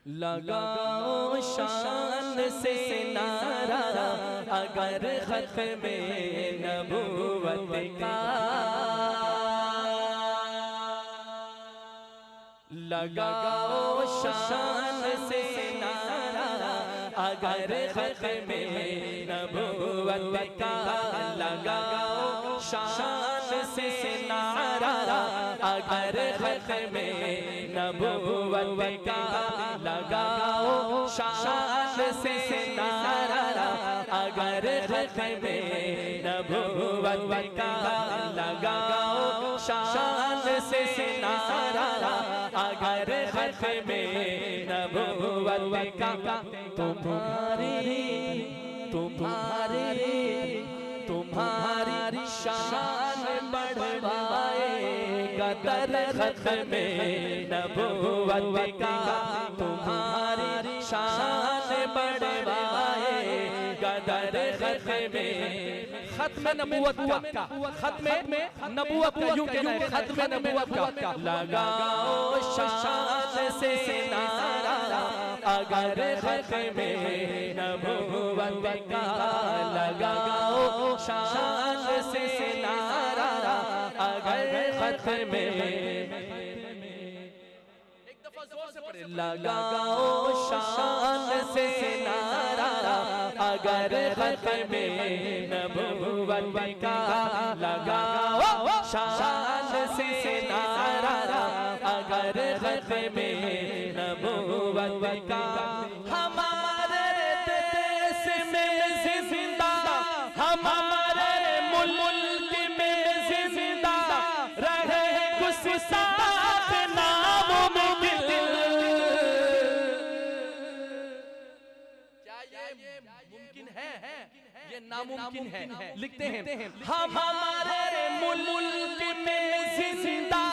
लगाओ शान से नारा अगर खत्म नबूवत का, लगाओ शान से नारा अगर खत्म नबूवत का, लगाओ शान से नारा अगर खत्म नबूवत का, लगाओ शान से नारा अगर खत्म नबूवत का, लगाओ शान से नारा अगर खत्म नबूवत का। तुम्हारी शान बढ़वाएगा दर खत्म नबूवत का, तुम्हारी शान बढ़वाएगा दर खत्म नबूवत का, खत्म नबूवत का यूं कहना है, खत्म नबूवत का। लगाओ शान से नारा अगर खत्म नबूवत का, लगाओ शान से नारा अगर खत्म, एक दफा जोर से पढ़े, लगाओ शान से नारा अगर खत्म नबूवत का, लगाओ शान से नारा अगर खत्म नबूवत का। हमारे देश में जिंदा, हमारे मुल्क में जिंदा रहे गुस्ताख नामुमकिन। क्या ये मुमकिन है? ये नामुमकिन है। लिखते हैं हमारे मुल्क में जिंदा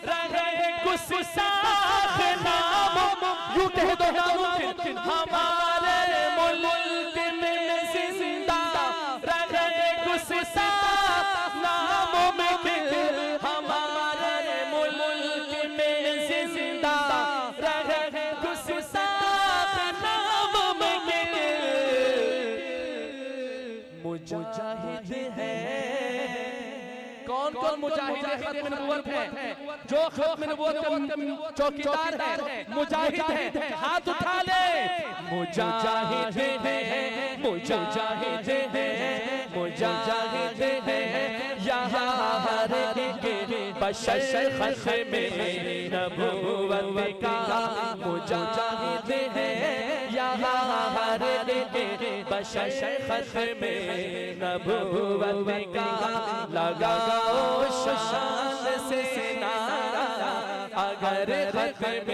रहे गुस्ताख नामुमकिन, यूं कह दो नामुमकिन, हमारे मुल्क में जिंदा रहे गुस्ताख नामुमकिन, हमारे मुल्क में जिंदा रहे गुस्ताख नामुमकिन। मुजाहिद है कौन कौन मुजाहिद खत्म नबूवत है? जो खत्म नबूवत का चौकीदार है, मुजाहिद है, हाथ उठा ले। मुजाहिद है, मुजाहिद है, मुजाहिद है, यहाँ हर एक बशर खत्म नबूवत का, मुजाहिद है, यहाँ हर एक बशर खत्म नबूवत का, लगाओ शान से नारा अगर खत्म,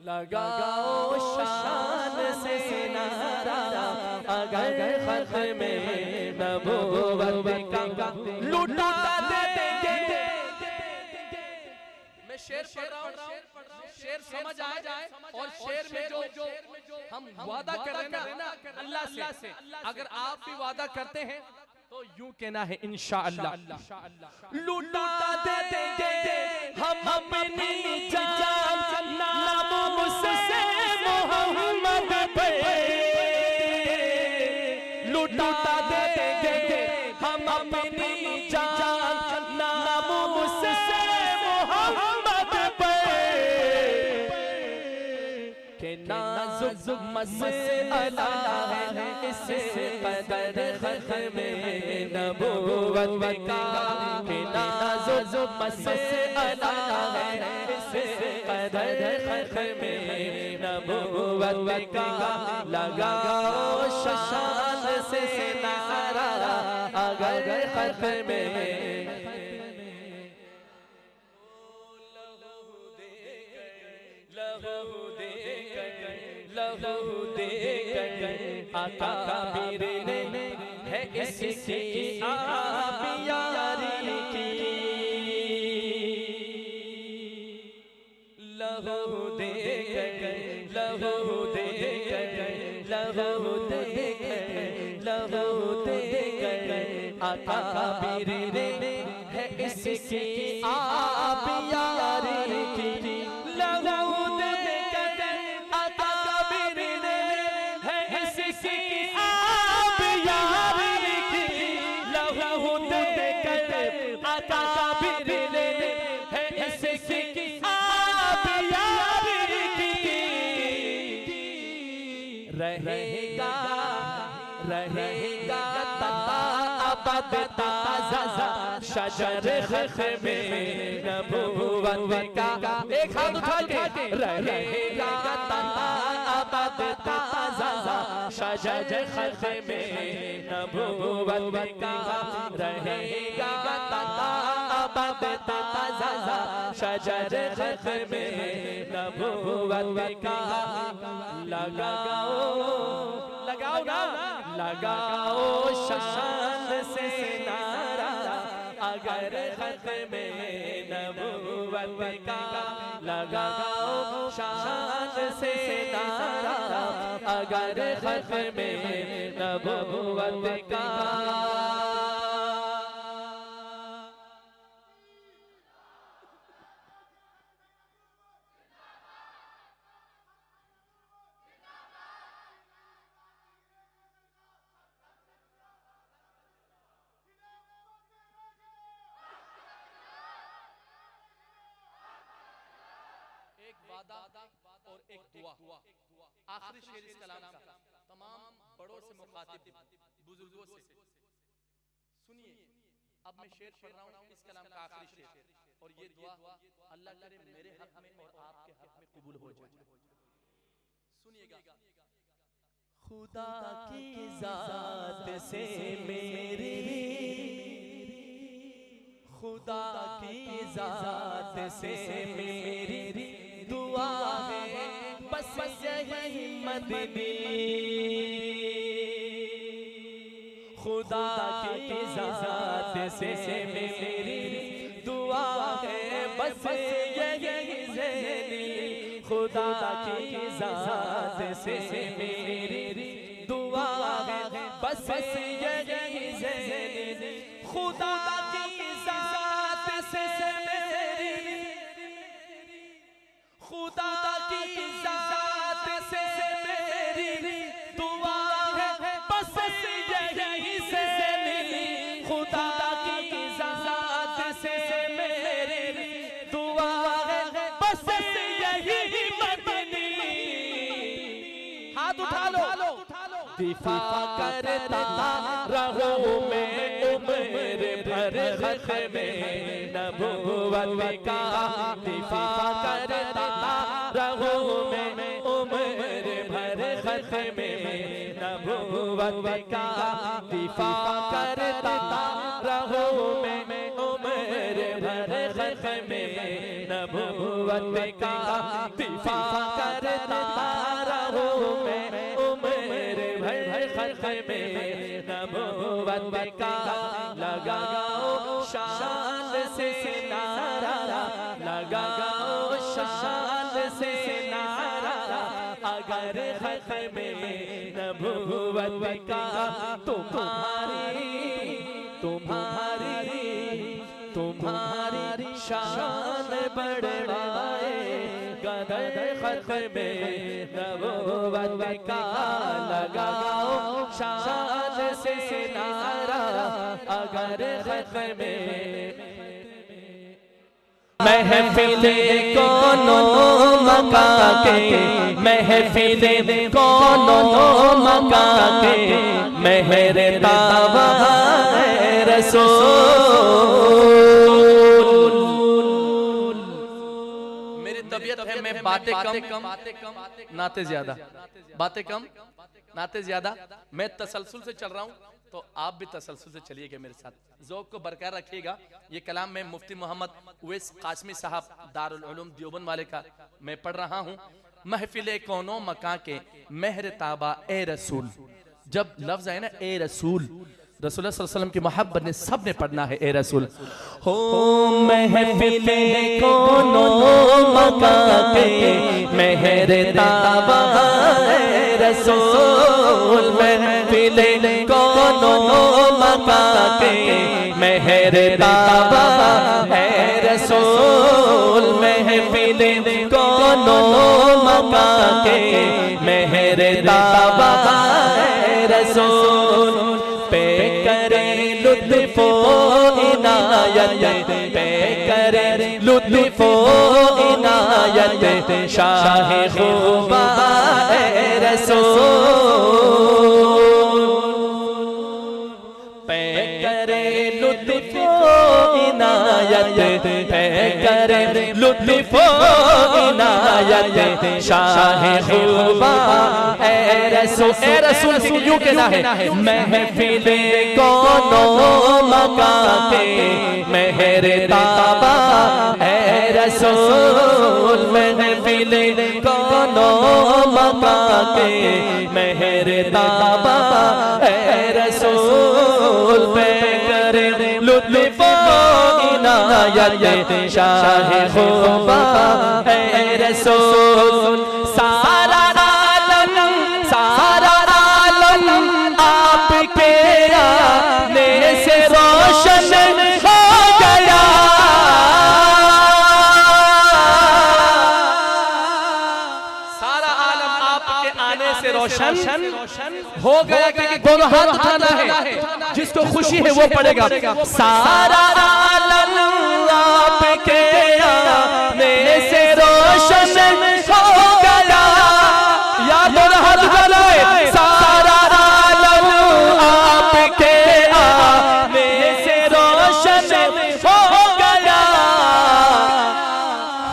लगाओ शान से नारा अगर खत्म नबूवत का। लूटा देंगे, मैं शेर पढ़ रहा हूँ, शेर समझ आ जाए, और शेर में जो हम वादा कर रहे हैं ना अल्लाह से, अगर आप भी वादा करते हैं तो यूं कहना है इंशाअल्लाह। लूटा देंगे हम अपनी जान नाम मुझसे मोहम्मद पे, लूटा देंगे हम अपनी जान नाम मुझसे मोहम्मद पे, के नाजुक मसला है इससे कदर खत्म नबूवत का, के नाजुक मसला है इससे कदर खत्म नबूवत का, लगाओ शान से नारा अगर खत्म, लहू दे कर आका कबीर ने है इसकी आप यारी की, लहू दे कर, लहू दे कर, लहू दे कर, लहू दे कर आका कबीर ने है इसकी आप यारी की, लहू रहेगा अबद ताज़ा शजर ख़त्मे नबुव्वत का। एक हाथ उठा के रहेगा अबद ताज़ा शजर ख़त्मे नबुव्वत का। रहेगा अबद ताज़ा शजर ख़त्मे नबुव्वत का। लगाओ लगाओ ना, लगाओ शान से नारा अगर ख़त्मे नबुव्वत का। लगाओ शान से नारा अगर ख़त्मे नबुव्वत का। एक वादा और एक दुआ। आखिरी शेर इस कलाम का तमाम बड़ों से मुखातिब, बुजुर्गों से सुनिए। अब मैं शेर पढ़ रहा हूँ इस कलाम का आखिरी शेर, और ये दुआ अल्लाह करे मेरे हक में और आपके हक में कबूल हो जाए। सुनिएगा। खुदा की ज़ात से मेरी, खुदा की ज़ात से मेरी दुआ है बस यही मदनी। खुदा की ज़ात से मेरी दुआ है बस यही ज़ैनी। खुदा की ज़ात से मेरी दुआ है बस यही ज़ैनी। खुदा की ज़ात से मेरी, खुदा की ज़ात से मेरी दुआ है बस यही ज़ैनी। खुदा की ज़ात से मेरी दुआ है बस यही मदनी। हाथ उठा लो। दिफा करता रहूं मैं उम्र भर ख़त्मे नबुव्वत का। दिफा करता रहूं मैं उम्र भर ख़त्मे नबुव्वत का। दिफा करता रहूं मैं उम्र भर ख़त्मे नबुव्वत का। दिफा करता रहूं मैं उम्र भर ख़त्मे नबुव्वत का। लगाओ शान से नारा, लगाओ शान से नारा अगर ख़त्मे नबुव्वत का। तुम्हारी तुम्हारी तुम्हारी शान बढ़ाए गदर ख़त्मे नबुव्वत का। लगाओ शान से नारा अगर ख़त्मे। महफिले कोनो मका के, महफिले कोनो मका के मेहर तावा रसूल। मेरी तबीयत है मैं बातें कम नाते ज्यादा, बातें कम नाते ज्यादा। मैं तसलसल से चल रहा हूँ तो आप भी तसलसल से चलिएगा मेरे साथ, ज़ौक़ को बरकरार रखिएगा। ये कलाम मैं मुफ्ती मोहम्मद उवैस कासमी साहब दारुल उलूम देवबंद वाले का मैं पढ़ रहा हूँ। महफिले कोनो मकां के मेहर ताबा ए रसूल। जब लफ्ज़ आए ना ए रसूल, रसूलुल्लाह सल्लल्लाहु अलैहि वसल्लम की मोहब्बत ने सब ने पढ़ना है ए रसूल। हो महफिले कोनो मकां के मेहर ताबा ए रसूल। महफिले कोनो मकां के मेहर ताबा है रसूल। महफिले कोनो मकां के मेहर ताबा है रसूल। पे करे लुत्फ़ो इनायत, पे करे लुत्फ़ो इनायत शाह खुबा है रसूल। इनायत है करे लुत्फ इनायत शाह खुबा ए रसूल यूं कहना है महफिले कोनो मका के मेहर ताबा ए रसूल महफिले कोनो मका के मेहर ताबा ए रसूल पे करे लुत्फ इनायत शाह खुबा ए रसूल सारा आलम आपके आने से रोशन हो गया। सारा आलम आपके आने से रोशन हो गया क्योंकि दोनों हाथ उठाना है, जिसको खुशी है वो पड़ेगा। सारा आलम आपके आने से रोशन हो गया। यार दोनों हाथ उठाना है। सारा आलम आपके आने से रोशन हो गया।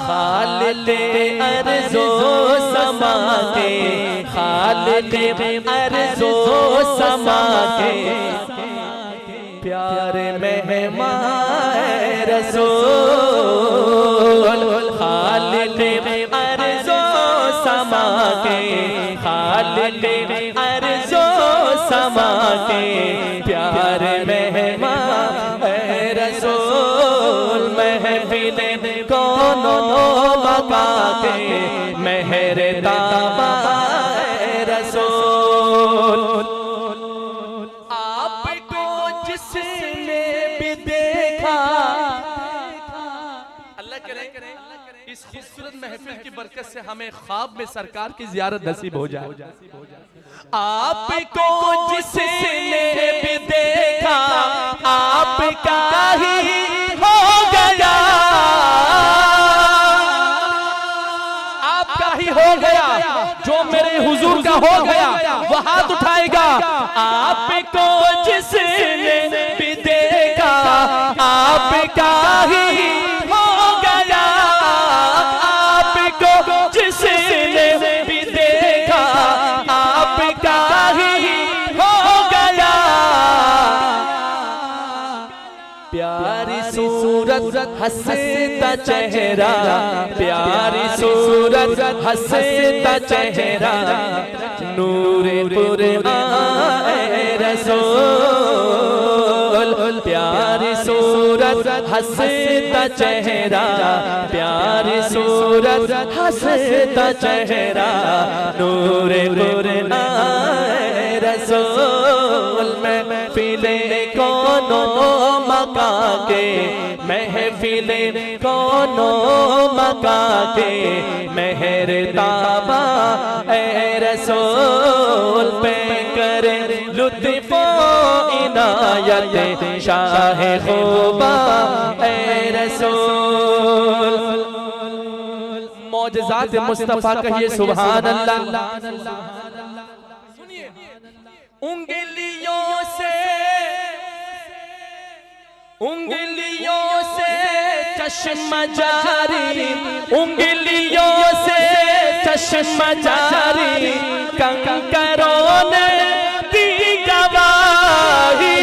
खालिक़े अर्ज़ो समा के खालिक़े अर्ज़ो समा के प्यारे मेहमान रसूल खालिक़े अर्ज़ो समा के खालिक़े अर्ज़ो समा के प्यारे मेहमान रसूल महफिले कोनो मका के मेहर ताबा रसूल। आपको जिसने भी देखा अल्लाह करे इस खूबसूरत महफिल की बरकत से हमें ख्वाब में सरकार की ज़ियारत नसीब हो जाए। आपको जिसने भी देखा आपका ही हो गया। आपका ही हो गया जो मेरे हुजूर का हो गया वो हाथ उठाएगा। आपको जिसने भी देखा आपका ही हो गया। आपको जिसने भी देखा आपका ही हो गया। प्यारी सूरत हंसता चेहरा प्यारी सूरत हंसता चेहरा नूरे कुरआन रसूल। प्यारी सूरत हंसता चेहरा प्यारी सूरत हंसता चेहरा नूरे कुरआन रसूल। महफिले कोनो मका के महफिले कोनो मका के मेहर ताबा ए रसूल पे करे लुत्फ इनायत शाह खुबा ए रसूल। मौजज़ात मुस्तफा कहिए सुभान अल्लाह। सुनिए उंगलियों से चश्मा जारी उंगलियों से चश्मा जारी कंकरों ने दी गवाही।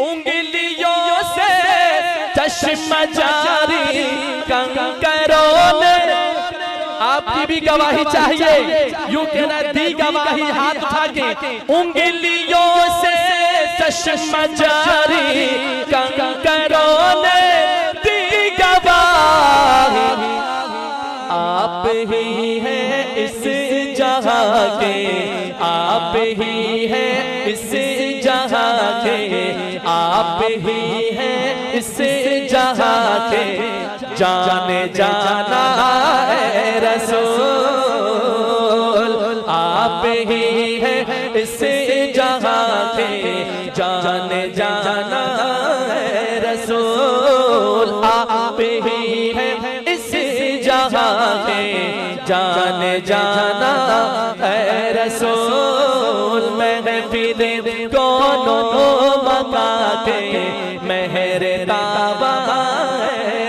उंगलियों से चश्मा जारी कंकरों ने आपकी भी गवाही चाहिए। यूं कहना दी गवाही हाथ उठा के उंगलियों से चश्मा जारी कंकरों ने दी गवाही। आप ही हैं इस जहां के आप ही हैं इस जहां के आप ही हैं इस जहां के जाने जाना है रसूल। आप ही हैं इस जहां के जाने जाना है रसूल। आप ही हैं इस जहां के जाने जाना है रसूल। महफिले कोनो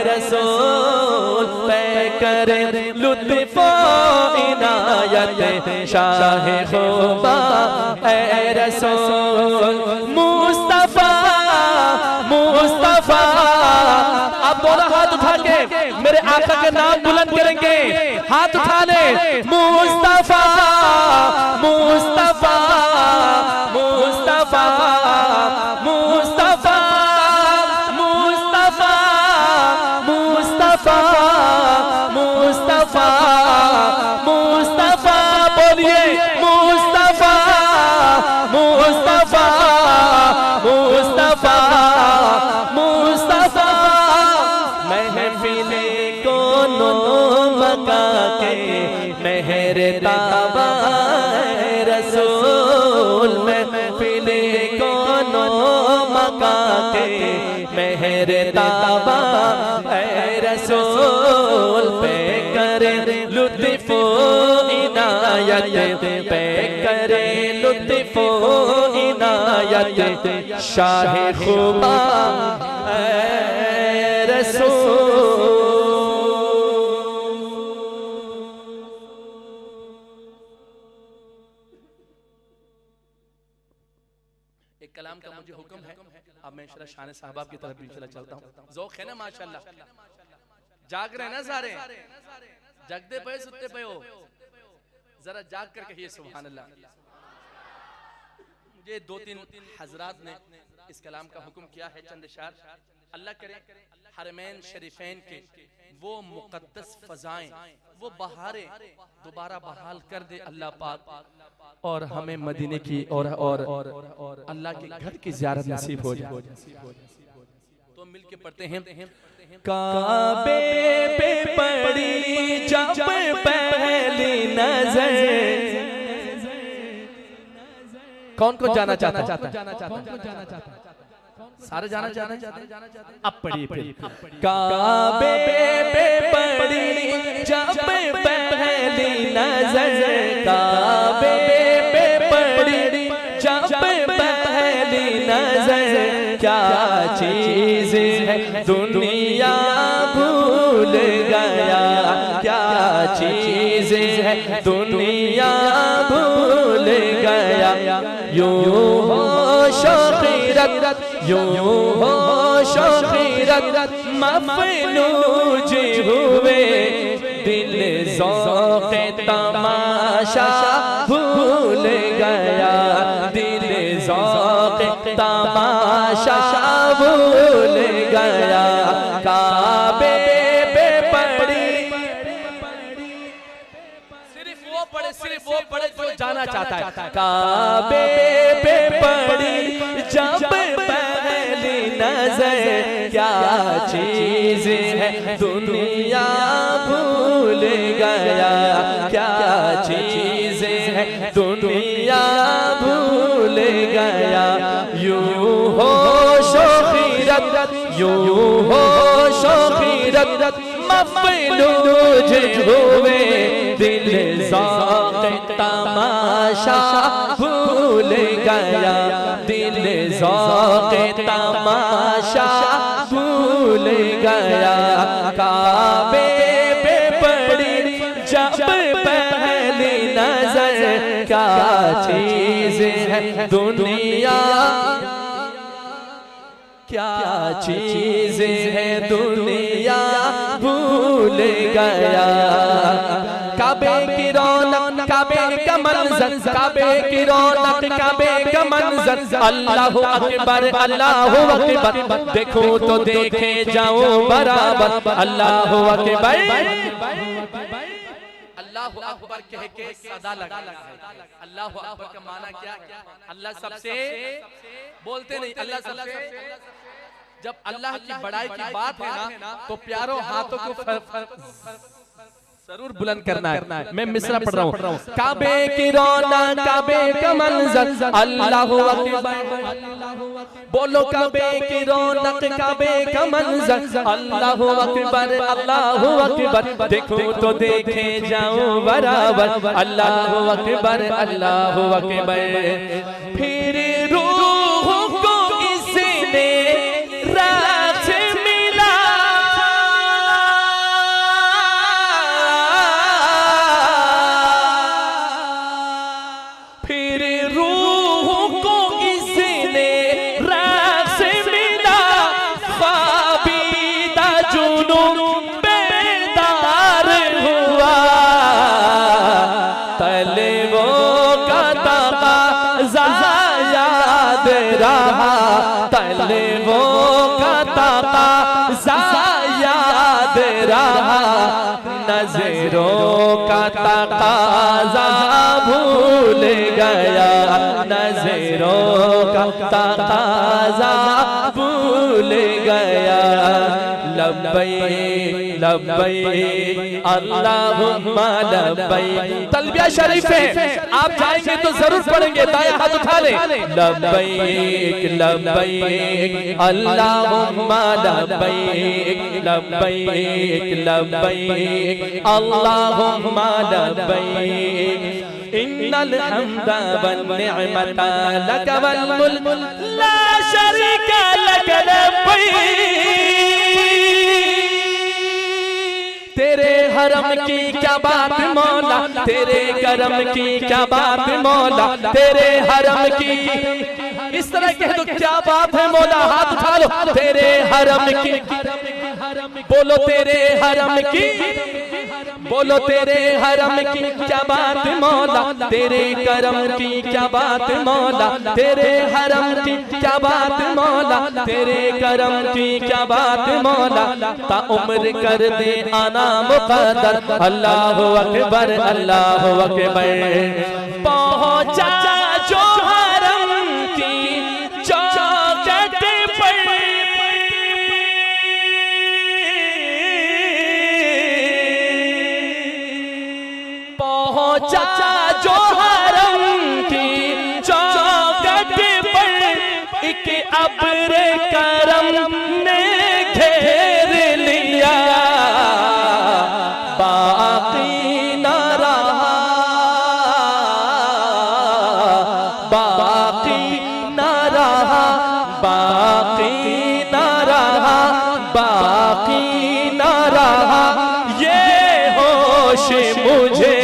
रसूल पे करे लुत्फ इनायत शाह खुबा है रसूल मुस्तफा मुस्तफा। आप दोनों हाथ उठा के मेरे आका के नाम बुलंद करेंगे, हाथ उठा ले। मुस्तफा मुस्तफा मुस्तफा मुस्तफा मुस्तफा मुस्तफा मुस्तफा मुस्तफा बोलिए मुस्तफा मुस्तफा मुस्तफा मुस्तफा। महफिले कोनो मका के मेहर ताबा रसूल, महफिले कोनो मका के मेहर ताबा रसूल पे करे लुत्फ इनायत पे करे लुत्फ इनायत शाह खुबा रसूल। एक कलाम का मुझे हुक्म है, अब मैं इंशाअल्लाह शान साहबाब की तरफ इंशाअल्लाह चलता हूँ। ज़ौक़ है ना माशाअल्लाह, जाग रहे ना सारे, जगते पे सुनते पे हो, जरा जाग कर कहिए सुभान अल्लाह। मुझे दो तीन हजरात ने इस कलाम का हुक्म किया है, चंद इशार। अल्लाह करे हरमैन शरीफैन के वो मुक़द्दस फ़ज़ाएं, वो बहारें दोबारा बहाल कर दे अल्लाह पाक, और हमें मदीने की और अल्लाह के घर की ज़ियारत नसीब हो जाए। तो मिलके पढ़ते हैं। काबे पे पड़ी जब पहली नजर, कौन कौन जाना चाहता? सारे जाना चाहते हैं। अब पढ़िए फिर। काबे पे पड़ी जब पहली नजर, काबे पे पड़ी जब पहली नजर, क्या चीज है दुनिया भूल गया, क्या चीज है दुनिया भूल गया। यूं हो शौक़ीरत यूं हो शौक़ीरत मफलूज हुए, दिल ज़ौक़े तमाशा भूल गया, दिल ज़ौक़े तमाशा भूल गया। काबे पे पड़ी, सिर्फ वो पढ़े जो जाना चाहता है। काबे पे पड़ी जब पहली नजर, क्या चीज है दुनिया भूल गया, क्या चीज है दुनिया भूल गया। यूं हो शौक़ीरत यूं हो शौक़ीरत मफलूज हुए, दिल ज़ौक़े तमाशा भूल गया, दिल ज़ौक़े तमाशा भूल गया। काबे पे पड़ी जब पहली नजर, क्या चीज है दुनिया, क्या चीज है दुनिया भूल गया। काबे की रौनक काबे का मंजर, काबे की रौनक काबे का मंजर, अल्लाहु अकबर अल्लाहु अकबर, देखो तो देखे जाओ बराबर। अल्लाहु अकबर अल्लाहु अकबर कह के सदा लगा। अल्लाहु अकबर का माना क्या? अल्लाह सबसे बोलते नहीं, अल्लाह सबसे। जब अल्लाह की बड़ाई की बात है ना, तो प्यारों हाथों को जरूर बुलंद करना है। मैं मिसरा पढ़ रहा हूँ। काबे की रौनक काबे का मंजर, अल्लाहु अकबर, बोलो काबे की रौनक काबे का मंजर, अल्लाहु अकबर अल्लाहु अकबर, देखो तो देखे जाओ बराबर। अल्लाहु अकबर अल्लाहु अकबर। फिर रूह को इसने राह मिल रहा, नजरों का तकाज़ा भूल गया, नजरों का तकाज़ा भूल गया। लब्बैक लब्बैक अल्लाहुम्मा लब्बैक। तलबिया शरीफ है, आप जाएंगे तो जरूर पढ़ेंगे, दाएं हाथ उठा ले। लब्बैक लब्बैक अल्लाहुम्मा लब्बैक, लब्बैक लब्बैक अल्लाहुम्मा लब्बैक। इन्नल हम्दा वन निअमता लक वल मुल्क ला शरीका लक लब्बैक। तेरे हरम की क्या बात मौला, तेरे करम की क्या बात मौला, तेरे हरम की। इस तरह कह दो क्या बात है मौला, हाथ उठा लो। तेरे हरम की, बोलो तेरे हरम की, बोलो तेरे हरम की क्या बात मौला, तेरे करम की क्या बात मौला, तेरे हरम की क्या बात मौला, तेरे करम की क्या बात मौला। ता उम्र कर दे आना मुक़द्दर, अल्लाहु अकबर अल्लाहु अकबर। पहुंचा जो हरम की चौखट पर, पहुंचा जो हरम की चौखट पर, एक अब्र करम ने घेर लिया, बाकी न रहा, बाकी न रहा, बाकी न रहा, बाकी न रहा। ये होश मुझे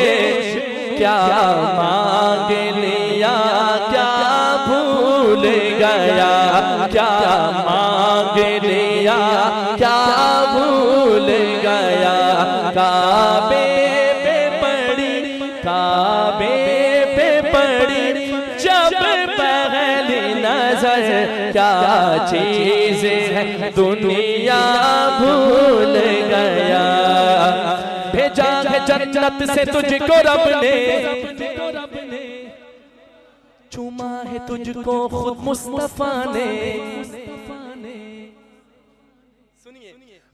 क्या मांग लिया, क्या भूल गया, क्या मांग लिया, क्या भूल गया। काबे पे पड़ी, काबे पे पड़ी जब पहली नजर, क्या चीज है दुनिया भूल गया। भेजा है जन्नत से तुझको रब ने, चूमा है तुझको खुद मुस्तफा ने।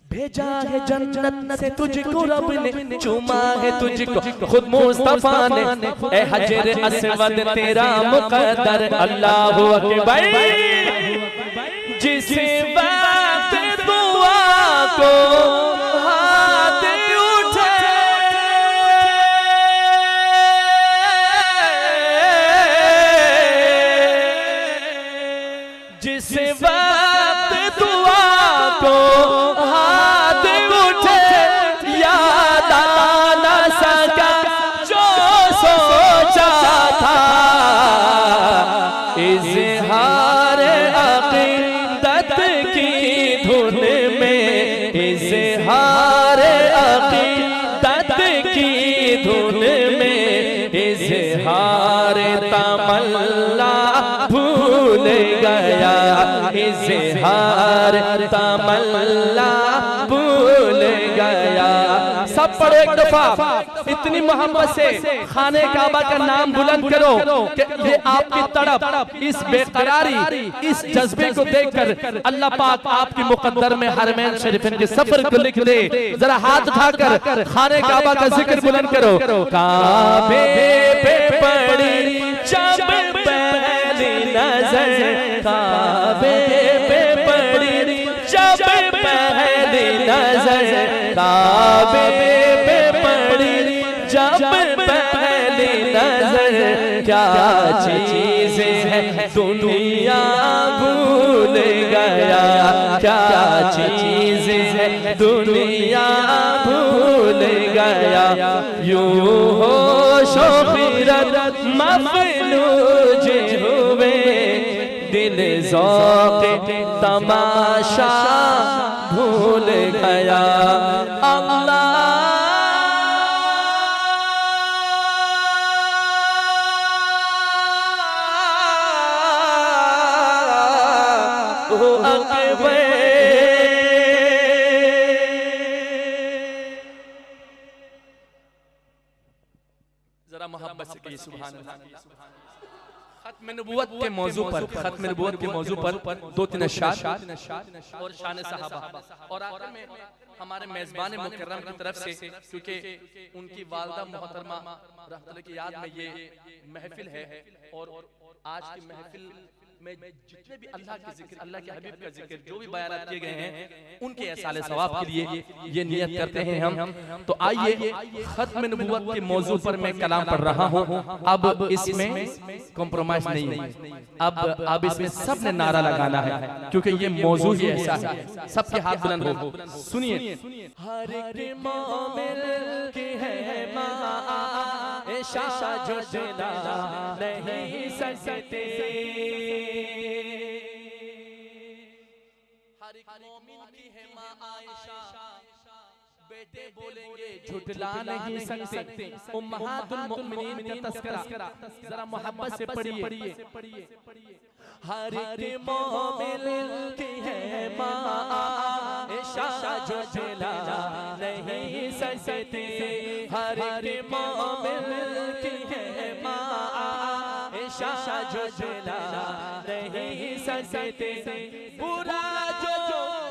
भेजा है जन्नत से तुझको रब ने, चूमा है तुझको खुद मुस्तफा ने। ए हजर अस्वद तेरा मुक़द्दर, अल्लाहु अकबर। जिस वक्त दुआ को हाथ उठे, जिस वक्त दुआ को हाथ उठे, याद आ न सका जो सोचा था। इज़हार अक़ीदत की धुन में, इज़हार अक़ीदत की धुन में, इज़हार तमन्ना भूल गया, इज़हार तमन्ना भूल गया। सब पढ़ो एक दफा, इतनी मोहब्बत से खाने काबा का नाम बुलंद करो कि ये आपकी तड़प, इस बेकरारी, इस जज्बे को देखकर अल्लाह पाक आपकी मुकद्दर में हरमैन शरीफैन के सफर को लिख दे। जरा हाथ उठाकर खाने काबा का जिक्र बुलंद करो। काबे पे पड़ी जब पहली नजर, काबे पे पड़ी जब पहली नजर, काबे पे पड़ी जब पहली नजर। क्या चीज है दुनिया भूल गया, क्या चीज है दुनिया भूल गया। यूं होशो खिरत मफलूज हुए, दिल ज़ौक़ तमाशा भूल गया। अल्लाह अकबर। मोहब्बत से कहिए सुभान अल्लाह। खत्म नबूवत के मौजू पर, खत्म नबूवत के मौजू पर 2-3 अशआर और शान सहाबा। और आखिर में हमारे मेजबान मुकर्रम की तरफ से, क्योंकि उनकी वालदा मोहतरमा रहमतुल्लाह की याद में ये महफिल है, और आज की महफिल में जितने भी अल्लाह के जिक्र, अल्लाह के हबीब का जिक्र जो भी बयान किए गए हैं, उनके एहसाले सवाब के लिए ये नियत करते हैं हम। तो आइए खत्म नबूवत के मौजू पर मैं कलाम पढ़ रहा हूँ। अब इसमें कॉम्प्रोमाइज नहीं है, अब इसमें सब ने नारा लगाना है, क्योंकि ये मौजू ही ऐसा है। सबके हाथ बुलंद हो, सुनिए। हर एक मोमिन की है आयशा जो जुदा नहीं सकते। हर एक मोमिन की है माँ आयशा, बेटे बोलेंगे झुठला नहीं सकते। उम्महातुल मुमिनीन का तज़किरा जरा मोहब्बत से पढ़िए। हर एक मोमिन की है माँ आयशा जो जुदा नहीं सकते। हर एक मोमिन की है माँ आयशा जो जुदा नहीं सकते। बुरा जो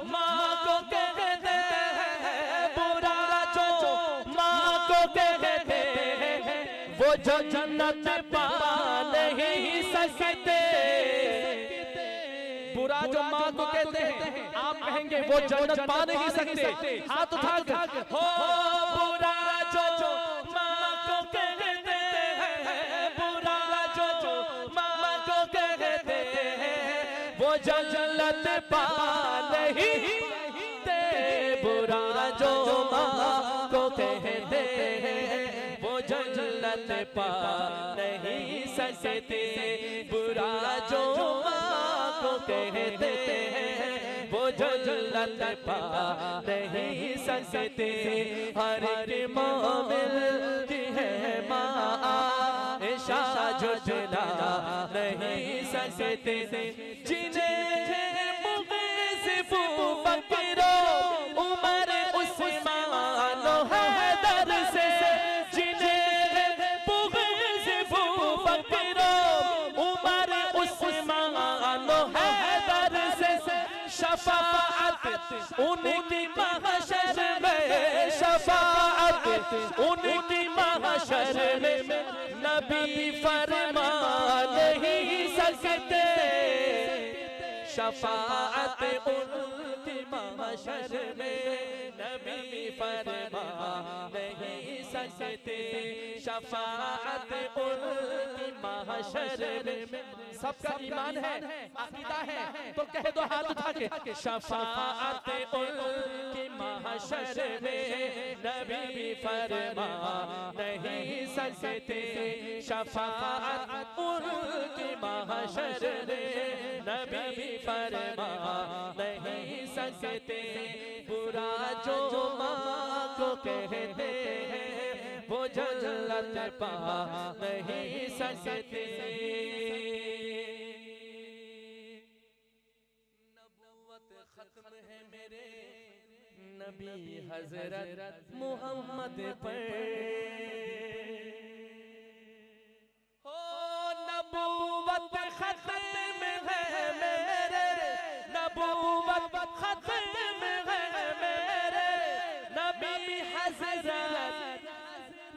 माँ को कहते हैं, बुरा जो माँ को कहते हैं, वो जो जन्नत पा नहीं सकते। बुरा जो माँ को कहते हैं, आप कहेंगे वो जन्नत पा नहीं सकते। हाथ उठाकर हो बुरा जो माँ को कहते हैं, बुरा जो माँ को कहते हैं, वो जन्नत पा नहीं सकते। बुरा जो माँ को कहते हैं, वो जन्नत पा नहीं सकते। बुरा जो माँ को कहते हैं, वो जन्नत पा नहीं सकते। हर एक मोमिन की है माँ आयशा जो जुदा नहीं सकते। जिन्हें मुग़ज़िब बकर उमर उस्मान हैदर से, जिन्हें मुग़ज़िब बकर उमर उस्मान हैदर से शफाअत उनकी महशर में, शफाअत उनकी महशर में नबी फरमा नहीं सकते। शफाअत उनकी महशर में नबी फरमा नहीं सकते। शफाअत उनकी महशर में। सबका ईमान है, अकीदा है, तो कह दो हाथ उठा के। शफाअत उनकी महशर में नबी फरमा नहीं सकते। शफाअत उनकी महशर में नबी फरमा नहीं सकते। बुरा जो माँ को कहते हैं, वो जन्नत पा नहीं सकते। खत्म है मेरे नबी हजरत मोहम्मद पर। हो नबूवत खत्म है मेरे, नबूवत खत्म है मेरे नबी हजरत।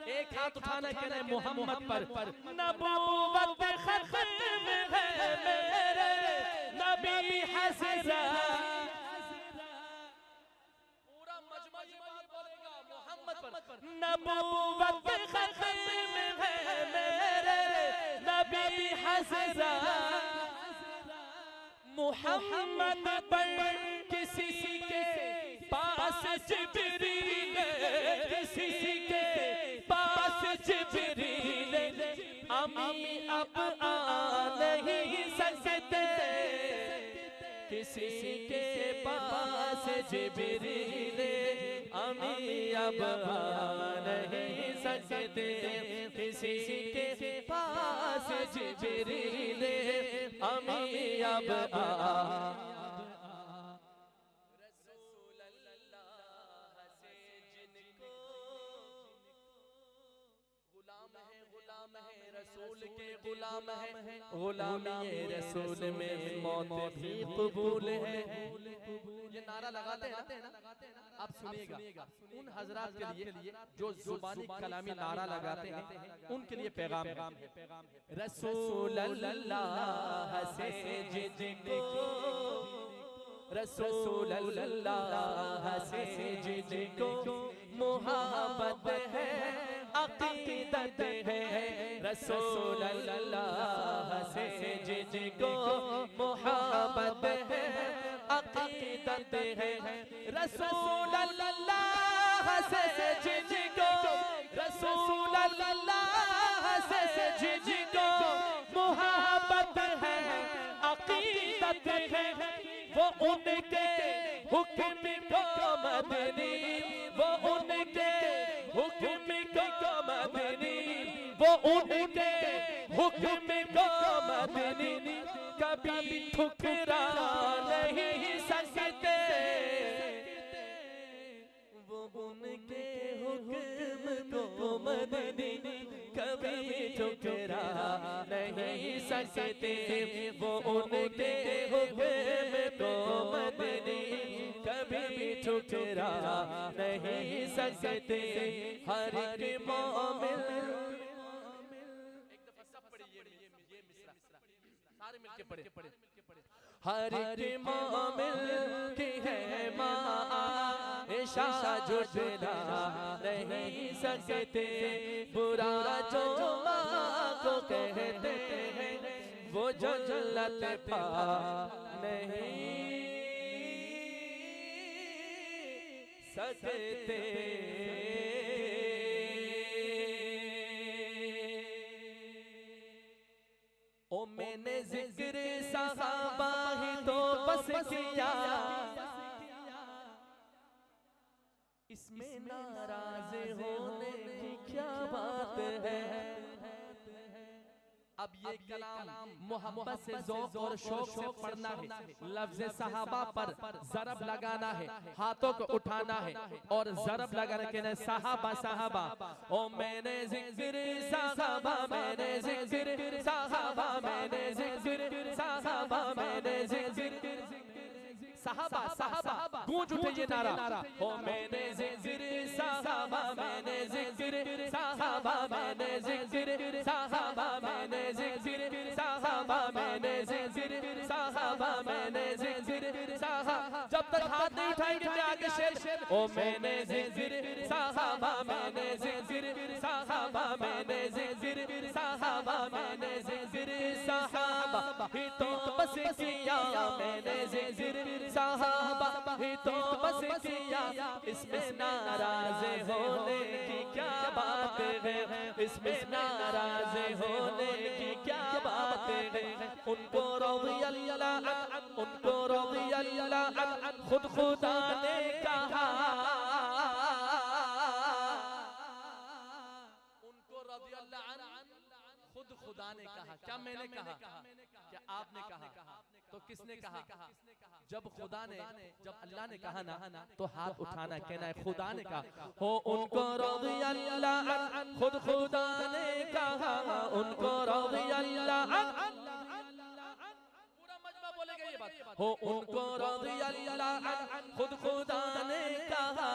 एक हाथ उठाना कहना है मोहम्मद पर। नबूवत खत्म है मेरे नबी हजरत। पूरा मजमा ये बात बोलेगा मोहम्मद पर। नबूवत खत्म है मेरे नबी हजरत। मुहम्मद पर किसी के पास जिब्रील, किसी के पास जिब्रील अमी अब आ नहीं सकते। किसी के पास जिब्रील अमी अब आ नहीं सकते। किसी के पास जिब्रील अमी अब आ। गुलाम है गुलाम रसूल के गुलाम है, गुलामी रसूल में मौत भी कबूल है। ये नारा लगाते हैं ना, आप सुनिएगा। उन हजरात के लिए जो जुबानी कलामी नारा लगाते हैं, उनके लिए पैगाम है। रसूल अल्लाह से जिनको, रसूल अल्लाह से जिनको मोहब्बत है, अकीदत है। रसूल अल्लाह से जिनको मोहब्बत है, अकीदत है। रसूल अल्लाह से जिनको, रसूल अल्लाह से जिनको मोहब्बत है, अकीदत है। वो उनके हुक्म को मदनी, वो उनके हुक्म को मदनी, वो उनके हुक्म को मदनी कभी ठुकरा नहीं सकते। वो उनके हुक्म को मदनी कभी ठुकरा नहीं सकते। वो उनके हुक्म को मदनी कभी ठुकरा नहीं सकते। हर एक मोमिन, एक दफा सब पढ़िए ये मिसरा, सारे मिलके पढ़े। हर एक मोमिन की है माँ ऐशा झुठला नहीं सकते। बुरा जो माँ को कहते हैं, वो जन्नत पा नहीं सकते। ओ मैंने जिक्र सहाबा ही तो बस किया, इसमें नाराज होने की क्या बात है। अब ये कलाम मोहब्बत से, ज़ौक़ और शौक़ से पढ़ना है। लफ्ज़ सहाबा पर ज़रब लगाना है, हाथों को उठाना है और ज़रब लगाने के लिए सहाबा सहाबा। ओ मैंने ज़िक्र सहाबा, मैंने ज़िक्र सहाबा, मैंने ज़िक्र सहाबा, मैंने ज़िक्र सहाबा सहाबा, गूंज उठे ये नारा। ओ मैंने ज़िक्र सहाबा, मैंने ज़िक्र सहाबा, मैंने ज़िक्र सहाबा, मैंने ज़िक्र सहाबा, मैंने ज़िक्र सहाबा, मैंने ज़िक्र सहाबा। जब तक हाथ नहीं उठाएंगे मैं आगे शेर। ओ मैंने ज़िक्र सहाबा, मैंने ज़िक्र सहाबा, मैंने ज़िक्र सहाबा, मैंने ज़िक्र सहाबा ही तो बस किया, मैंने ज़िक्र सहाबा ही तो बस किया। इसमें नाराज होने की क्या बात है, इसमें नाराज होने की क्या बात है। उनको रज़ियल्लाहु अन्हु, उनको रज़ियल्लाहु अन्हु खुद खुदा ने कहा, उनको रज़ियल्लाहु अन्हु खुद खुदा ने कहा। क्या मैंने कहा, क्या आपने कहा? तो किसने कहा? जब खुदा ने, जब अल्लाह ने कहा ना, तो हाथ उठाना कहना है खुदा ने कहा। हो उनको रज़ियल्लाहु अन्हु खुद खुदा ने कहा, उनको रज़ियल्लाहु अन्हु, पूरा मजमा बोलेगा ये बात। हो उनको रज़ियल्लाहु अन्हु खुद खुदा ने कहा,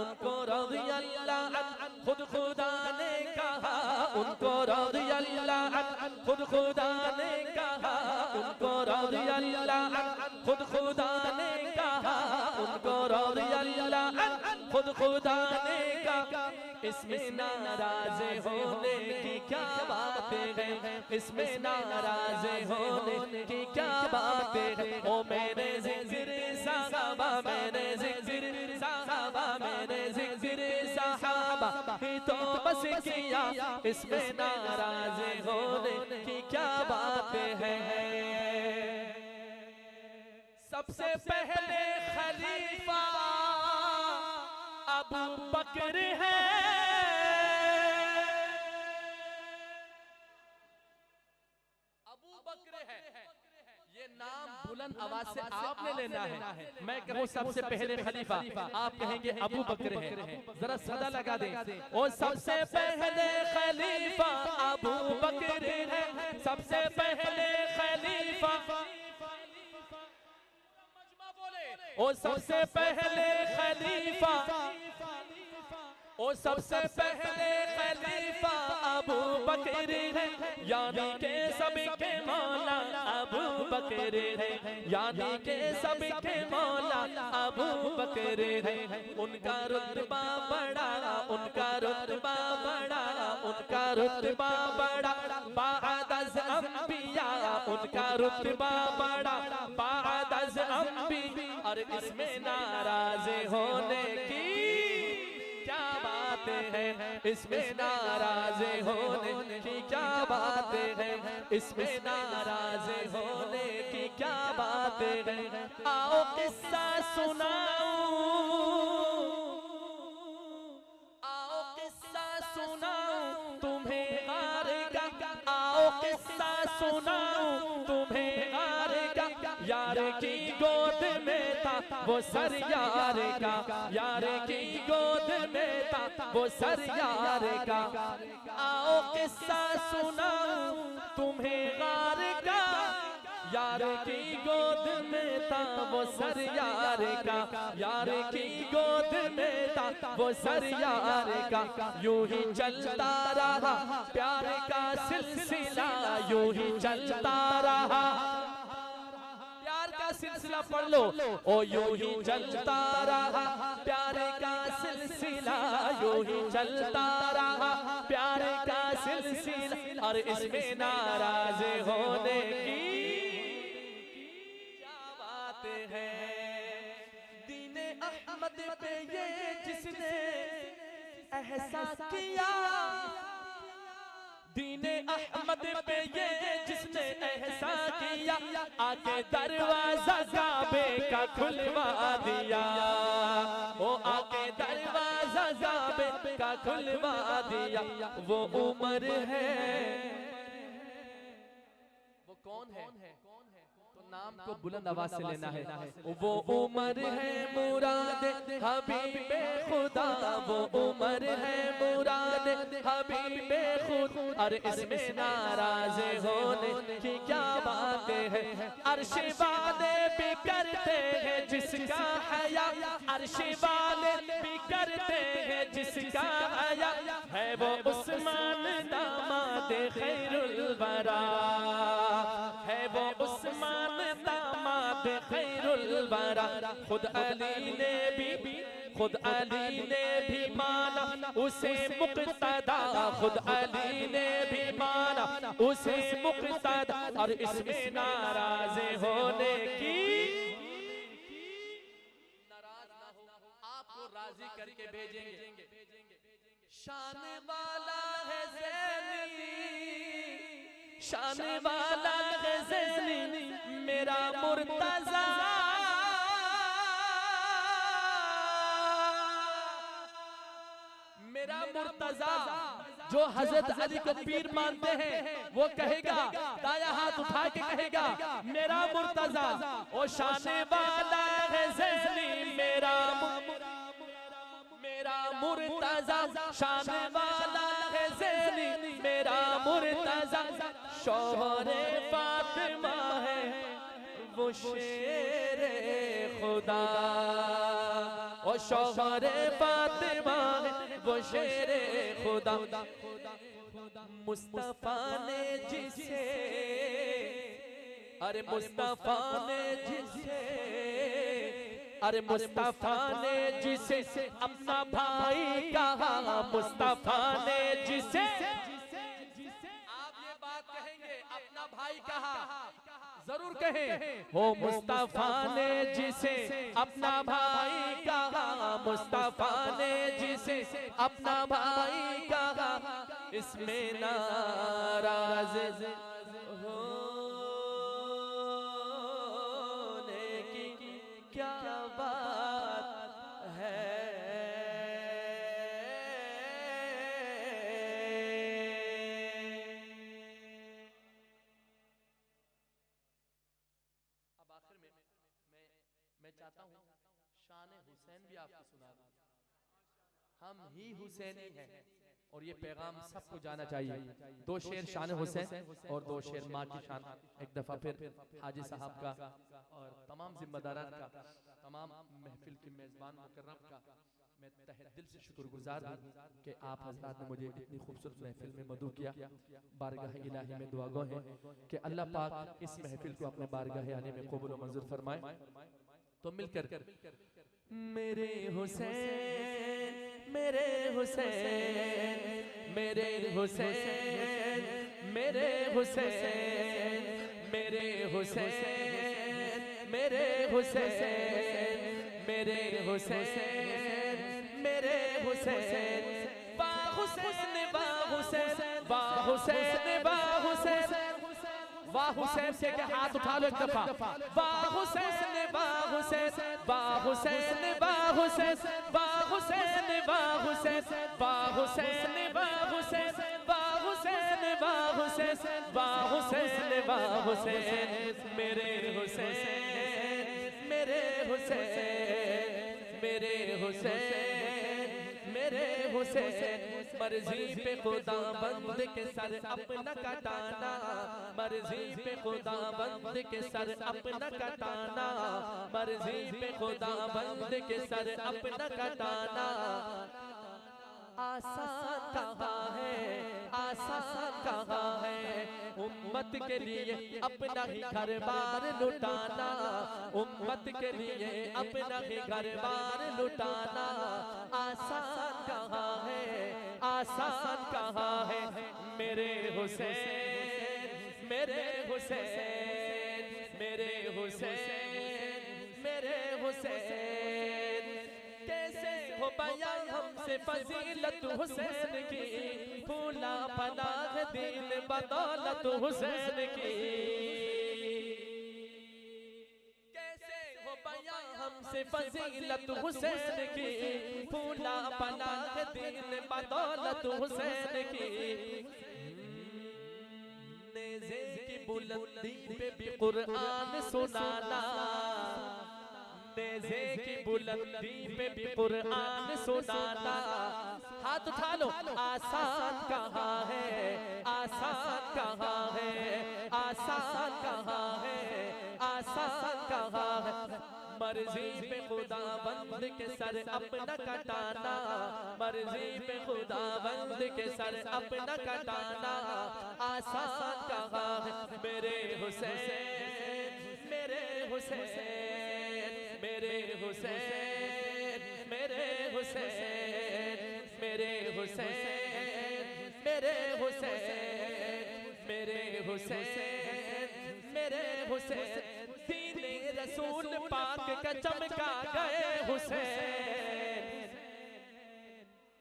उनको रज़ियल्लाहु अन्हु खुद खुदा ने कहा, उनको रज़ियल्लाहु अन्हु खुद खुदा ने कहा, उनको रज़ियल्लाहु अन्हु खुद खुदा ने कहा, उनको रज़ियल्लाहु अन्हु खुद खुदा ने कहा। इसमें नाराज होने की क्या बात है, इसमें नाराज होने की क्या बात है। ओ मैंने ज़िक्र सहाबा, मैंने ज़िक्र सहाबा, मैंने ज़िक्र सहाबा ही तो बस किया। इसमें नाराज होने की क्या बात है। सबसे पहले खलीफा अबू बकर है, अबू बकर है। ये नाम बुलंद बुलंद आवाज से आपने लेना है। मैं कहूँ सबसे पहले खलीफा, आप कहेंगे अबू बकर है। जरा सदा लगा दें। ओ सबसे पहले खलीफा अबू बकर है, सबसे पहले खलीफा। ओ सबसे पहले खलीफा, ओ सबसे पहले खलीफा अबू बकर है, यानी के सबके मौला अबू बकर है, यानी के सबके मौला अबू बकर है। उनका रुतबा बड़ा, उनका रुतबा बड़ा, उनका रुतबा बड़ा बाद अज़ अंबिया, उनका रुतबा बड़ा बाद अज़ अंबिया। और इसमें नाराज होने की क्या बात है, इसमें नाराज होने की क्या बात है, इसमें नाराज होने की क्या बात है। आओ किस्सा सुनाऊं, आओ किस्सा सुनाऊं तुम्हें गार का, आओ किस्सा सुनाऊं तुम्हें गार का। यार की गोद में था वो सर यार का, यार की गोद में था वो सर यार का। आओ किस्सा सुनाऊं तुम्हें गार का, यार की गोद में था वो सर यार का, यार की गोद में था वो सर यार का। यूं ही चलता रहा प्यार का सिलसिला, यूं ही चलता रहा प्यार का सिलसिला। पढ़ लो, ओ यूं ही चलता रहा प्यार का सिलसिला, यूं ही चलता रहा प्यार का सिलसिला। और इसमें नाराज होने की है। दीने अहमद पे ये जिसने एहसास किया, दीने अहमद पे ये जिसने एहसास किया, आके दरवाजा काबे का खुलवा दिया, वो आके दरवाजा काबे का खुलवा दिया। वो उम्र है, वो कौन है, तो नाम को बुलंद आवाज से लेना है। वो उम्र है मुराद हबीबे खुदा, वो उम्र है मुराद हबीबे खुदा। और इसमें नाराज होने की क्या बात है। अर्श वाले भी करते हैं जिसका हया, अर्श वाले भी करते हैं जिसका हया, है वो उस्मान दामाद खैरुल वरा, है वो उस्मान दामाद खैरुल वरा। खुद अली ने भी, खुद अली ने भी माना उसे मुक्तदा, खुद अली ने भी माना उसे मुक्तदा। और इसमें नाराज होने की, नाराज ना हो, आपको राजी करके भेजेंगे। शान वाला है ज़ैनी, शान वाला है ज़ैनी मेरा मुर्तज़ा, मेरा मुर्तज़ा। जो हजरत अली को पीर मानते हैं वो कहेगा, दाया हाथ उठा के कहेगा मेरा मुर्तज़ा। ओ शान वाला है ज़ैनी मेरा मुर्तज़ा, शान वाला है ज़ैनी मेरा मुर्तज़ा। शौहरे फातिमा है वो शेरे खुदा, ओ शौहरे फातिमा है वो शेरे खुदा। मुस्तफा ने जिसे, अरे मुस्तफा ने जिसे, अरे मुस्तफा ने जिसे अपना भाई कहा, मुस्तफा ने जिसे, आप ये बात कहेंगे अपना भाई कहा, जरूर कहें। हो मुस्तफा ने जिसे अपना भाई कहा, मुस्तफा ने जिसे अपना भाई कहा, इसमें नाराज होने की क्या बात है। अब आखिर में हम ही हुसैनी हैं। और ये पैगाम सबको जाना चाहिए। 2 शेर शान हुसैन और 2 शेर माँ की शान। एक दफा फिर हाजी साहब का और तमाम जिम्मेदारान का, तमाम महफिल के मेजबान मुकर्रम का मैं तहे दिल से शुक्रगुजार हूँ कि आप हजरात ने मुझे इतनी खूबसूरत महफिल में मदू किया। बारगाह इलाही में दुआ गो है कि अल्लाह पाक इस महफिल को अपने बारगाह आने में कबूल व मंजूर फरमाए। तो मिलकर मेरे हुसैन मेरे हुसैन मेरे हुसैन मेरे हुसैन मेरे हुसैन मेरे हुसैन मेरे हुसैन मेरे हुसैन बा हुसैन बा हुसैन बा हुसैन बा हुसैन वाह हुसैन से के हाथ उठा लो एक दफा। वाह हुसैन वाह हुसैन वाह हुसैन वाह हुसैन वाह हुसैन वाह हुसैन वाह हुसैन वाह हुसैन वाह हुसैन वाह हुसैन वाह हुसैन वाह हुसैन मेरे हुसैन मेरे हुसैन मेरे हुसैन मेरे हुसैन मर्जी पे खुदा बंद के सर अपना कटाना, मर्जी पे खुदा बंद के सर अपना कटाना, मर्जी पे खुदा बंद के सर अपना कटाना। आसान कहाँ है आसान कहाँ है उम्मत के लिए अपना ही घर बार लुटाना, उम्मत के लिए अपना ही घर बार लुटाना। आसान कहाँ है आसान कहाँ है मेरे हुसैन मेरे हुसैन मेरे हुसैन मेरे हुसैन। कैसे हो बयां हमसे फजीलत हुसैन की, फूला फला दिल बदौलत हुसैन की। कैसे हो बयां हमसे फजीलत हुसैन की, फूला फला दिल बदौलत हुसैन की। नेज़े की बुलंदी पे भी कुरान सुनाना, नेज़े की बुलंदी पे भी कुरान सुनाना। हाथ उठा लो। आसान कहाँ है आसान कहाँ है आसान कहाँ है आसान कहाँ है। मर्जी पे खुदा बंद के सर अपना कटाना, मर्जी पे खुदा बंद के सर अपना कटाना। आसान कहाँ है मेरे हुसैन मेरे हुसैन मेरे हुसैन मेरे हुसैन मेरे हुसैन मेरे हुसैन मेरे हुसैन मेरे हुसैन। दीने रसूल पाक का चमका गए हुसैन,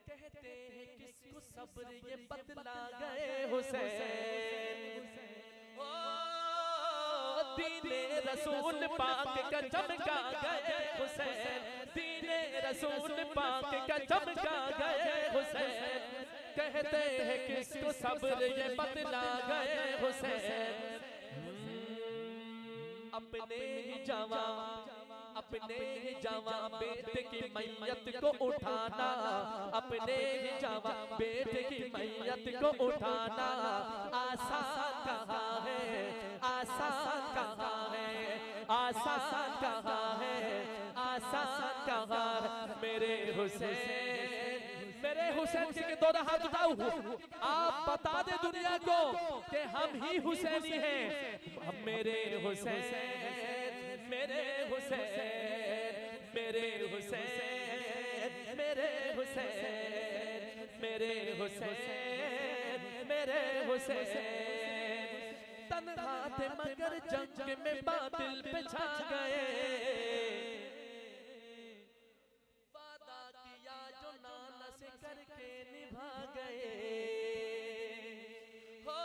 कहते हैं किसको सब्र ये बतला गए हुसैन। दीने रसूल पाक का चमका गए हुसैन, दीने रसूल पाक का चमका गए हुसैन। कहते हैं किसको सब्र ये बतला गए हुसैन। अपने ही जवां बेटे की मैयत को उठाना, अपने ही जवां बेटे की मैयत को उठाना। आसान कहाँ है आसान कहाँ है आसान कहाँ है आसान कहाँ है मेरे हुसैन मेरे हुसैन के दोनों हाथ उठाओ। आप बता दे दुनिया को कि हम ही हुसैनी हैं। मेरे हुसैन मेरे हुसैन मेरे हुसैन मेरे हुसैन मेरे हुसैन मेरे हुसैन। तन्हा थे मगर जंग में बातिल पे छा गए, वादा किया जो नाना से करके निभा गए। हो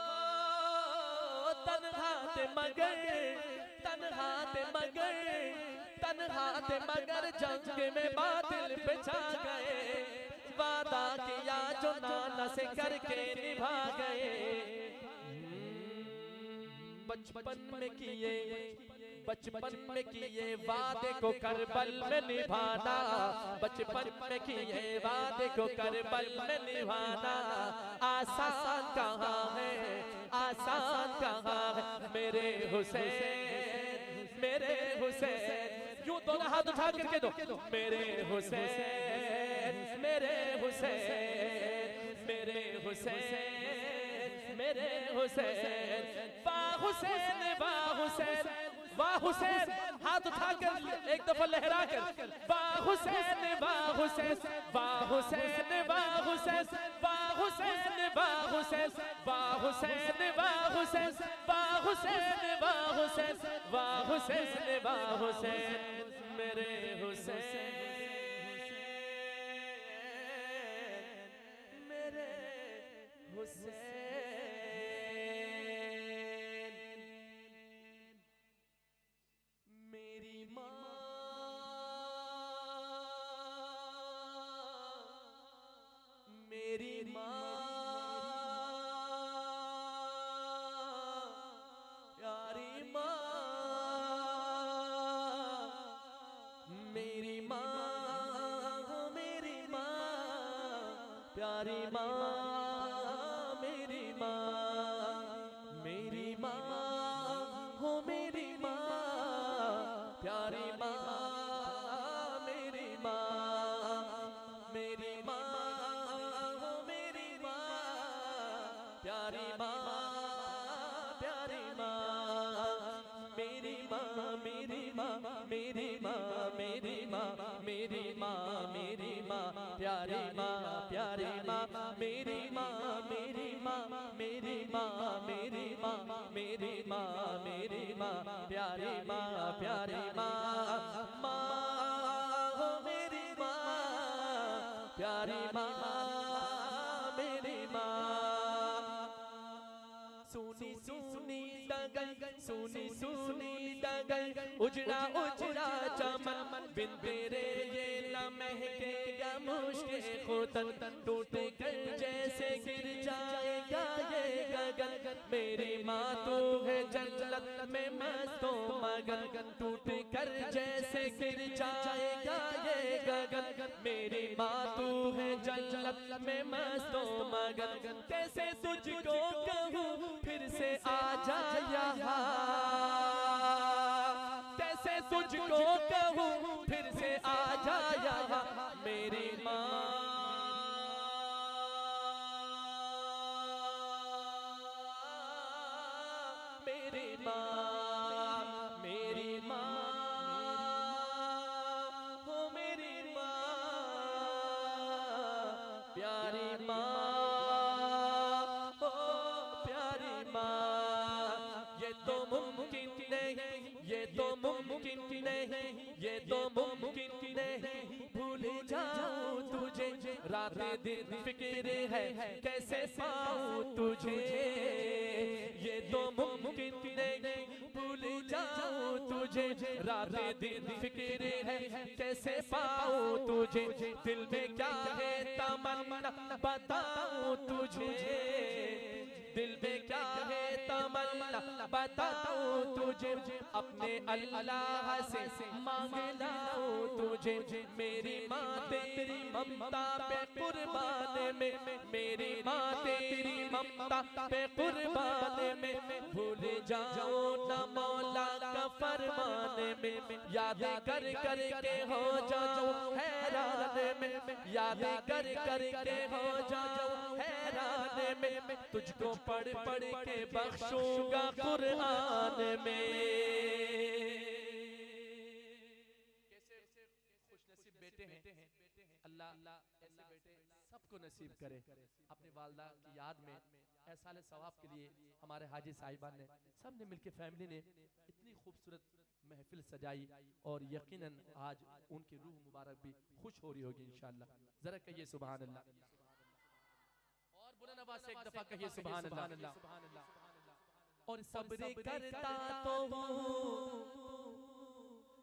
तन्हा थे मगर तन्हा थे मगर तन्हा थे मगर जंग में बातिल पे छा गए, वादा किया जो नाना से करके निभा गए। बचपन में किए बचपन में किए वादे को करबल में निभाना, बचपन में किए वादे को करबल में निभाना आसान कहाँ है, आसान कहाँ है मेरे हुसैन, मेरे हुसैन। यूं दोनों हाथ उठा करके दो, मेरे हुसैन, मेरे हुसैन, मेरे हुसैन, मेरे हुसैन। वाह हुसैन, वाह हुसैन, वाह हुसैन। हाथ उठाकर एक दफा लहरा कर वाह हुसैन, वाह हुसैन, वाह हुसैन, वाह हुसैन, वाह हुसैन, वाह हुसैन, वाह हुसैन, वाह हुसैन, वाह हुसैन, वाह हुसैन, वाह हुसैन, वाह हुसैन, मेरे हुसैन, मेरे हुसैन। मेरी माँ, मेरी माँ, प्यारी माँ, मेरी माँ, मेरी माँ, प्यारी माँ, मेरी माँ, मेरी माँ, हो मेरी माँ, प्यारी माँ, मेरी माँ, मेरी माँ, हो मेरी माँ, प्यारी माँ, प्यारी माँ, मेरी माँ, मेरी माँ, मेरी माँ, मेरी माँ, मेरी माँ, मेरी माँ, प्यारी माँ, प्यारी माँ, मेरी माँ, मेरी माँ, मेरी माँ, मेरी माँ, मेरी माँ, मेरी माँ, प्यारी माँ, प्यारी माँ, माँ हो मेरी माँ, प्यारी माँ, मेरी माँ। सुनी सुनी डगल, सुनी सुनी डगल, उजड़ा उजड़ा चमन, बिन तेरे ये न महकेगा मुश्के खुतन, टूट कर जैसे गिर जाएगा ये गगन। मेरी माँ तू है जन्नत में मस्तो मगन, टूट कर जैसे गिर जाएगा ये गगन। मेरी माँ तू है जन्नत में मस्तो मगन, कैसे तुझको कहूँ फिर से आ जा यहाँ, कैसे तुझको कहूँ फिर से आ जा यहाँ। मेरी माँ, मेरी माँ, मेरी माँ, हो मेरी माँ, प्यारी माँ, हो प्यारी माँ। ये तो मुमकिन नहीं, ये तो मुमकिन नहीं, ये तो मुमकिन नहीं, भूल जाऊं तुझे रातें दिन फिक्र है कैसे पाऊं तुझे। ये तो मुमकिन नहीं, भूल जाऊं तुझे रातें दिन फिक्र है कैसे पाऊं तुझे। दिल में क्या है तमन्ना बताऊं तुझे, दिल में क्या है तमन्ना बताऊं तुझे, अपने अल्लाह से मांग लाऊं तुझे। मेरी माँ तेरी ममता पे कुर्बान में, मेरी माँ तेरी ममता पे कुर्बान में, भूल जाओ न मौला का फरमान में। याद कर कर के हो जाओ हैरान में, याद कर कर के हो जाओ हैरान में, तुझको पढ़ पढ़ के बख्शूंगा कुरान में। कैसे खुशनसीब बेटे हैं, अल्लाह ऐसे बेटे सबको नसीब करे। अपनी वालदा की याद में ऐसा सवाब के लिए हमारे हाजी साहिबान ने सब ने मिलकर फैमिली ने इतनी खूबसूरत महफिल सजाई, और यकीनन आज उनकी रूह मुबारक भी खुश हो रही होगी इंशाअल्लाह। जरा कहिए सुभान अल्लाह, और बुलंद आवाज से एक दफा कहिए सुभान अल्लाह। और सब्र करता तो हूँ,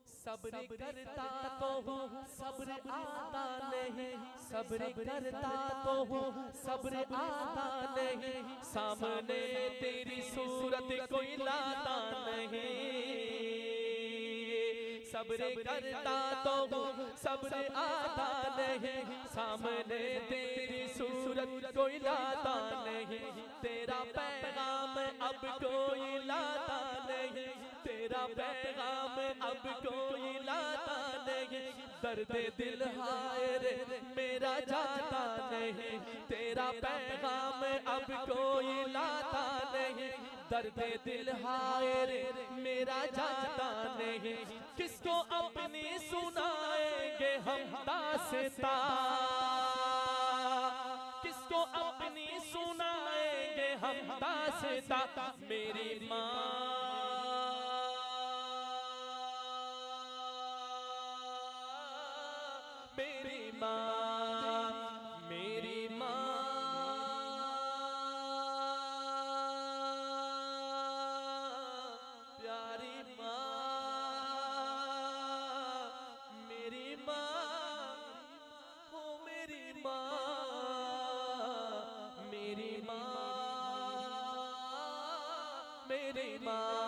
सब्र करता तो हूँ, सब्र आता नहीं, सब्र करता तो हूँ, सब्र आता नहीं, सामने तेरी सूरत कोई लाता नहीं। सब्र करता तो हूँ सब्र आता नहीं, सामने तेरी सूरत कोई लाता नहीं, तेरा पैगाम अब कोई लाता नहीं, तेरा पैगाम अब कोई लाता नहीं, दर्द दिल हाय रे मेरा जाता नहीं, तेरा पैगाम अब कोई लाता नहीं, दर्द दिल हाय रे मेरा जाता नहीं, किसको अपनी सुनाएंगे हम दास्तां, किसको अपनी सुनाएंगे हम दास्तां, मेरी माँ मेरी माँ मेरी माँ प्यारी माँ मेरी माँ हो मेरी माँ मेरी माँ मेरी माँ,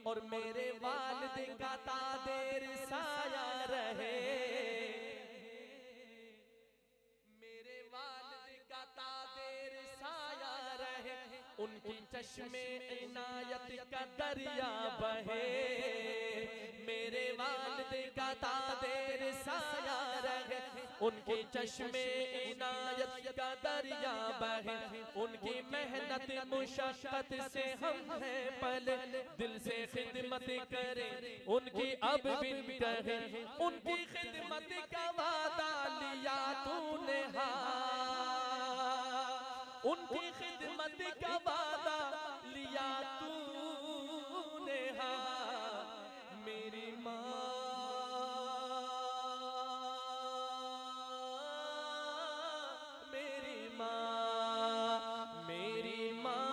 और मेरे वालिद का तादेर साया रहे, मेरे वालिद का तादेर साया रहे, उनकी चश्मे इनायत का दरिया बहे, मेरे वालिद का तादेर साया रहे, उनकी चश्मे इनायत का दरिया बहे, उनकी मेहनत मुशक्कत से हम हैं पले, दिल से खिदमत करें उनकी अब बिन कहे, उनकी खिदमत का वादा लिया तूने उनकी खिदमत का वादा लिया तूने मेरी माँ मेरी माँ मेरी माँ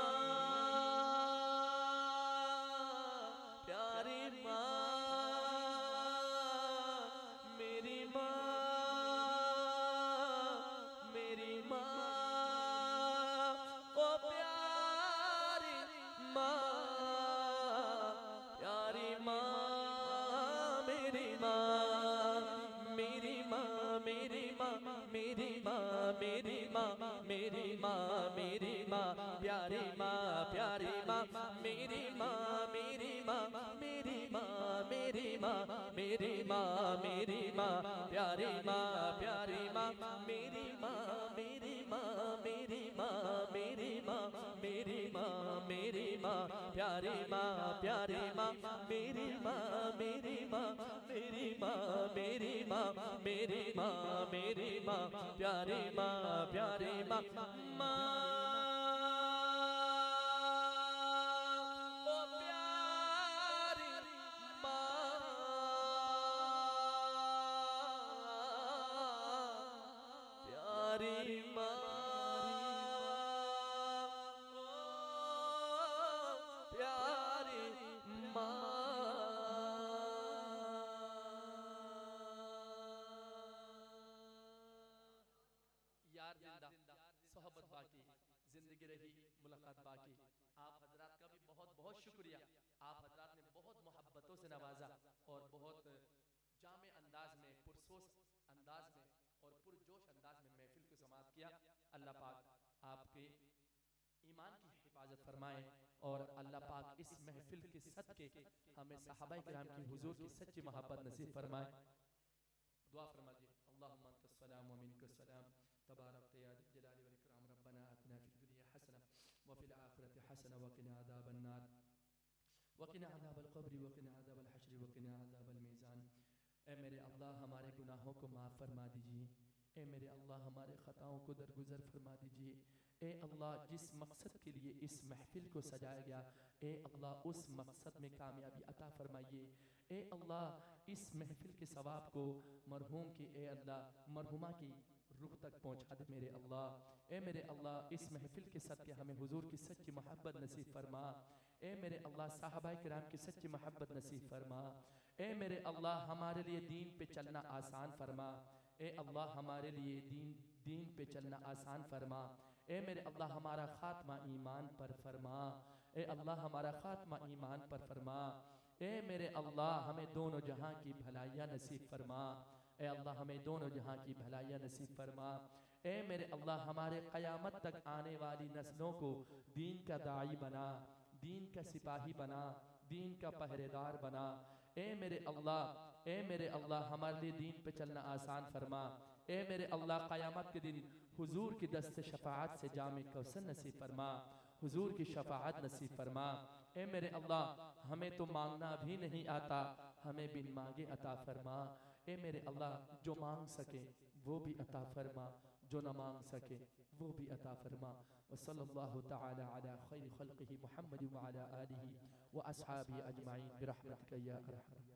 प्यारी माँ मेरी माँ मेरी माँ मेरी माँ मेरी माँ मेरी माँ मेरी माँ प्यारी माँ प्यारी माँ मेरी माँ मेरी माँ मेरी माँ मेरी माँ मेरी माँ मेरी माँ प्यारी माँ प्यारी माँ मेरी माँ मेरी माँ मेरी माँ मेरी माँ मेरी माँ मेरी माँ प्यारी माँ प्यारी माँ मेरी माँ मेरी माँ मेरी माँ मेरी माँ मेरी माँ मेरी माँ प्यारी माँ प्यारी माँ ओ प्यारी माँ प्यारी माँ ओ प्यारी माँ। यार जिंदा सोहबत बाकी, जिंदगी रही मुलाकात बाकी। आप हजरात का भी बहुत बहुत शुक्रिया, आप हजरात ने बहुत मोहब्बतों से नवाजा और बहुत जामे अंदाज में, पुरसोस अंदाज में और पुरजोश अंदाज में महफिल को समाप्त किया। अल्लाह पाक आपके ईमान की हिफाजत फरमाए और अल्लाह पाक इस महफिल के सदके हमें सहाबाए किराम की हुजूर की सच्ची मोहब्बत नसीब फरमाए। दुआ फरमाइए। अल्लाहुम्मा अंतस सलाम व मिनकस सलाम तबारकत या ज़ल जलाली वल इकराम रब्बना आतिना फिद दुनिया हसना व फिल आखिरति हसना व क़िना अज़ाबन नार व क़िना अज़ाबल क़ब्र व क़िना अज़ाबल हश्र व क़िना अज़ाबल मीज़ान। ए मेरे अल्लाह हमारे गुनाहों को माफ़ फरमा दीजिए। ए मेरे अल्लाह हमारे ख़ताओं को दरगुजर फरमा दीजिए। ए अल्लाह जिस मकसद के लिए इस महफिल को सजाया गया, ए अल्लाह उस मकसद में कामयाबी अता फरमाइए। ए अल्लाह इस महफिल के सवाब को मरहूम की, ए अल्लाह मरहुमा की रूह तक पहुँचा दे मेरे अल्लाह। ए मेरे अल्लाह इस महफिल के सदके हमें हुजूर की सच्ची मोहब्बत नसीब फरमा। ए मेरे अल्लाह साहबाए किराम की सच्ची मोहब्बत नसीब फरमा। ए मेरे अल्लाह हमारे लिए दीन पे चलना आसान फरमा। ए अल्लाह हमारे लिए दीन पे चलना आसान फरमा। ए मेरे अल्लाह हमारा खात्मा ईमान पर फरमा। ए अल्लाह हमारा खात्मा ईमान पर फरमा। ए मेरे अल्लाह हमें दोनों जहां की भलाइयाँ नसीब फरमा। ए अल्लाह हमें दोनों जहां की भलाइयाँ नसीब फरमा। ए मेरे अल्लाह हमारे क़यामत तक आने वाली नस्लों को दीन का दाई बना, दीन का सिपाही बना, दीन का पहरेदार बना। ए मेरे अल्लाह हमारे लिए दीन पे चलना आसान फरमा। ए मेरे अल्लाह क़यामत के दिन हुजूर की दस्त शफाअत से जामे कौसर नसीब फरमा, हुजूर की शफाअत नसीब फरमा। ए मेरे अल्लाह हमें तो मांगना भी नहीं आता, हमें बिन मांगे अता फरमा। ए मेरे अल्लाह जो मांग सके वो भी अता फरमा, जो न मांग सके वो भी अता फरमा। व सल्लल्लाहु तआला अला खैरि खल्क़िही मुहम्मद व अला आलिही व अस्हाबिही अजमाइन बिरहमतिका या अरहम।